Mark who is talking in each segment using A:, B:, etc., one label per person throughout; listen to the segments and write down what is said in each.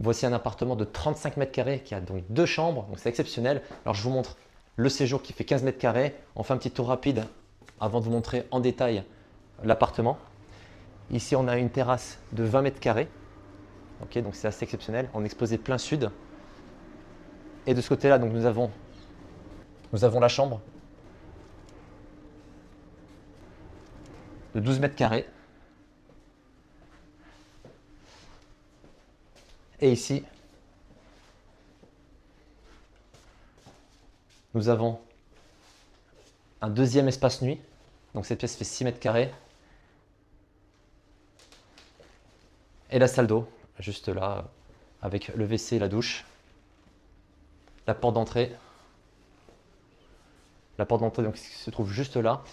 A: Voici un appartement de 35 mètres carrés qui a donc 2 chambres, donc c'est exceptionnel. Alors je vous montre le séjour qui fait 15 mètres carrés. On fait un petit tour rapide avant de vous montrer en détail l'appartement. Ici, on a une terrasse de 20 mètres carrés. Ok, donc c'est assez exceptionnel. On est exposé plein sud. Et de ce côté-là, donc nous avons la chambre de 12 mètres carrés. Et ici, nous avons un deuxième espace nuit. Donc cette pièce fait 6 mètres carrés. Et la salle d'eau, juste là, avec le WC et la douche. La porte d'entrée. La porte d'entrée donc, se trouve juste là.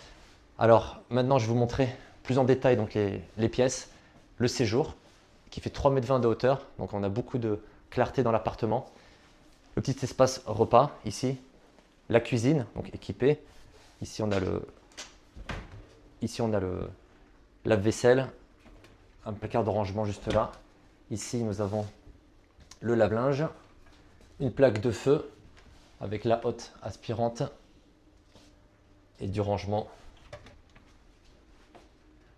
A: Alors maintenant, je vais vous montrer plus en détail donc, les pièces. Le séjour, qui fait 3,20 m de hauteur. Donc on a beaucoup de clarté dans l'appartement. Le petit espace repas, ici. La cuisine, donc équipée. Ici, on a le lave-vaisselle. Un placard de rangement juste là. Ici, nous avons le lave-linge, une plaque de feu avec la hotte aspirante et du rangement.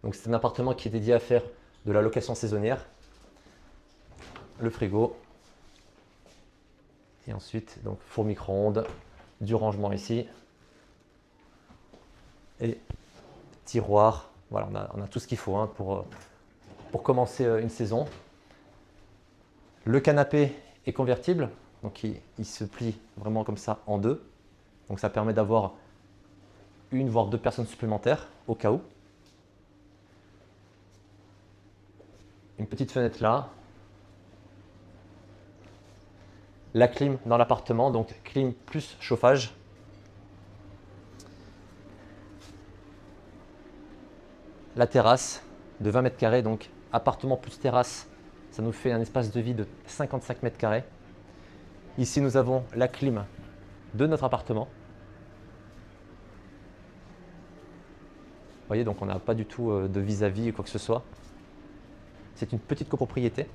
A: Donc c'est un appartement qui est dédié à faire de la location saisonnière. Le frigo. Et ensuite, donc four micro-ondes, du rangement ici. Et tiroir. Voilà, on a tout ce qu'il faut hein, pour commencer une saison. Le canapé est convertible, donc il se plie vraiment comme ça en deux. Donc ça permet d'avoir une voire deux personnes supplémentaires au cas où. Une petite fenêtre là. La clim dans l'appartement, donc clim plus chauffage. La terrasse de 20 mètres carrés, donc appartement plus terrasse, ça nous fait un espace de vie de 55 mètres carrés. Ici, nous avons la clim de notre appartement. Vous voyez, donc on n'a pas du tout de vis-à-vis ou quoi que ce soit. C'est une petite copropriété,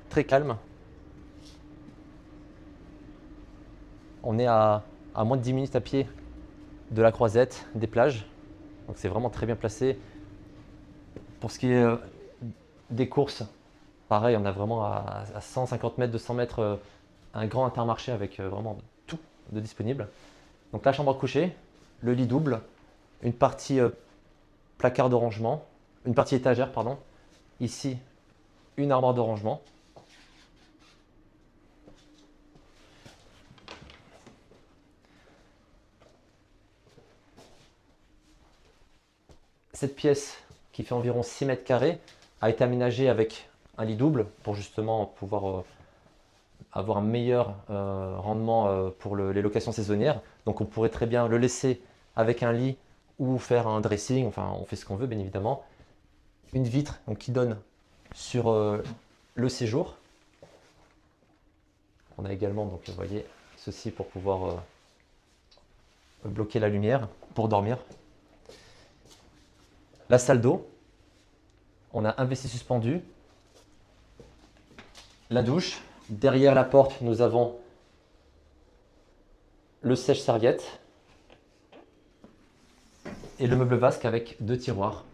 A: très calme. On est à moins de 10 minutes à pied de la Croisette, des plages. Donc c'est vraiment très bien placé. Pour ce qui est des courses, pareil, on a vraiment à 150 mètres, 200 mètres un grand intermarché avec vraiment tout de disponible. Donc la chambre à coucher, le lit double, une partie placard de rangement, une partie étagère, pardon. Ici, une armoire de rangement. Cette pièce, qui fait environ 6 mètres carrés, a été aménagée avec un lit double pour justement pouvoir avoir un meilleur rendement pour les locations saisonnières. Donc on pourrait très bien le laisser avec un lit ou faire un dressing, enfin on fait ce qu'on veut bien évidemment. Une vitre donc, qui donne sur le séjour. On a également, donc, vous voyez, ceci pour pouvoir bloquer la lumière pour dormir. La salle d'eau, on a un WC suspendu, la douche, derrière la porte nous avons le sèche-serviette et le meuble vasque avec deux tiroirs,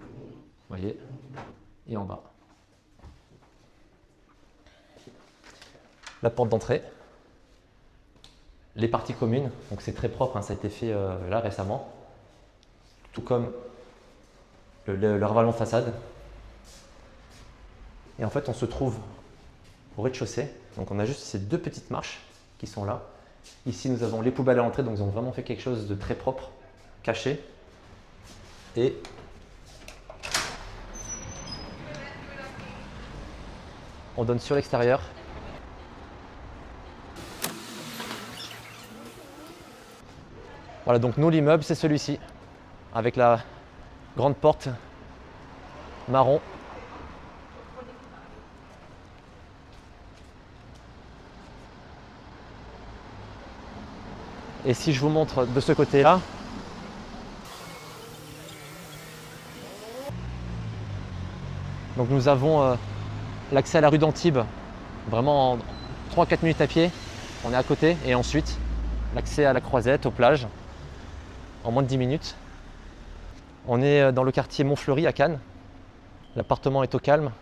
A: vous voyez, et en bas. La porte d'entrée, les parties communes, donc c'est très propre, hein, ça a été fait là récemment, tout comme le ravalement de façade. Et en fait, on se trouve au rez-de-chaussée. Donc, on a juste ces deux petites marches qui sont là. Ici, nous avons les poubelles à l'entrée. Donc, ils ont vraiment fait quelque chose de très propre, caché. Et on donne sur l'extérieur. Voilà, donc nous, l'immeuble, c'est celui-ci, avec la grande porte marron. Et si je vous montre de ce côté-là, donc nous avons l'accès à la rue d'Antibes, vraiment en 3-4 minutes à pied, on est à côté. Et ensuite, l'accès à la Croisette, aux plages, en moins de 10 minutes. On est dans le quartier Montfleury à Cannes. L'appartement est au calme.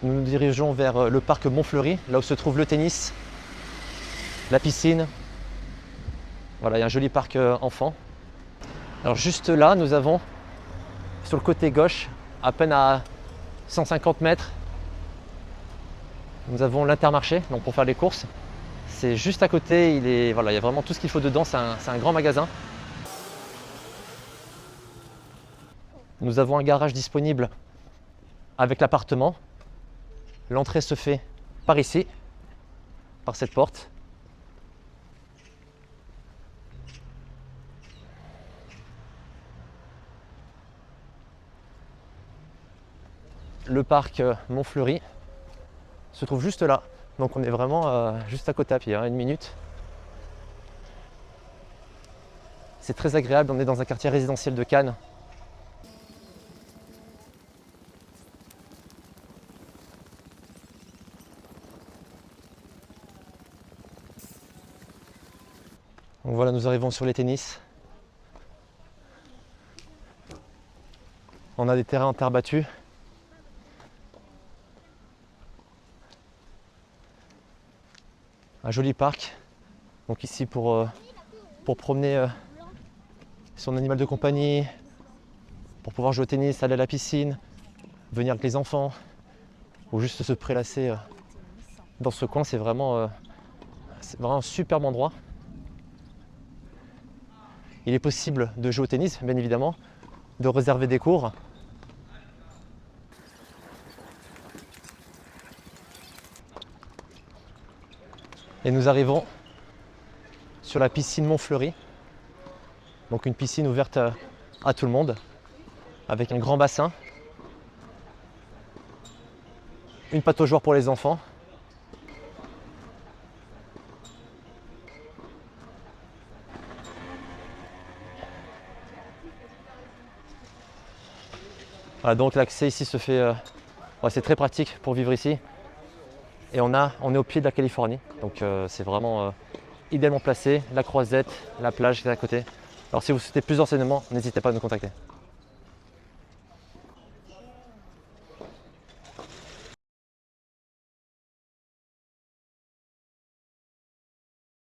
A: Nous nous dirigeons vers le parc Montfleury, là où se trouve le tennis, la piscine. Voilà, il y a un joli parc enfant. Alors juste là, nous avons, sur le côté gauche, à peine à 150 mètres, nous avons l'Intermarché, donc pour faire les courses. C'est juste à côté, voilà, il y a vraiment tout ce qu'il faut dedans, c'est un grand magasin. Nous avons un garage disponible avec l'appartement. L'entrée se fait par ici, par cette porte. Le parc Montfleury se trouve juste là. Donc on est vraiment juste à côté à pied, 1 minute. C'est très agréable, on est dans un quartier résidentiel de Cannes. Donc voilà, nous arrivons sur les tennis. On a des terrains en terre battue. Un joli parc. Donc ici pour promener son animal de compagnie, pour pouvoir jouer au tennis, aller à la piscine, venir avec les enfants, ou juste se prélasser dans ce coin. C'est vraiment un superbe endroit. Il est possible de jouer au tennis, bien évidemment, de réserver des cours. Et nous arrivons sur la piscine Montfleury. Donc une piscine ouverte à tout le monde, avec un grand bassin, une patte aux joueurs pour les enfants. Voilà, donc l'accès ici se fait, c'est très pratique pour vivre ici. Et on est au pied de la Californie, donc c'est vraiment idéalement placé. La Croisette, la plage qui est à côté. Alors si vous souhaitez plus d'enseignements, n'hésitez pas à nous contacter.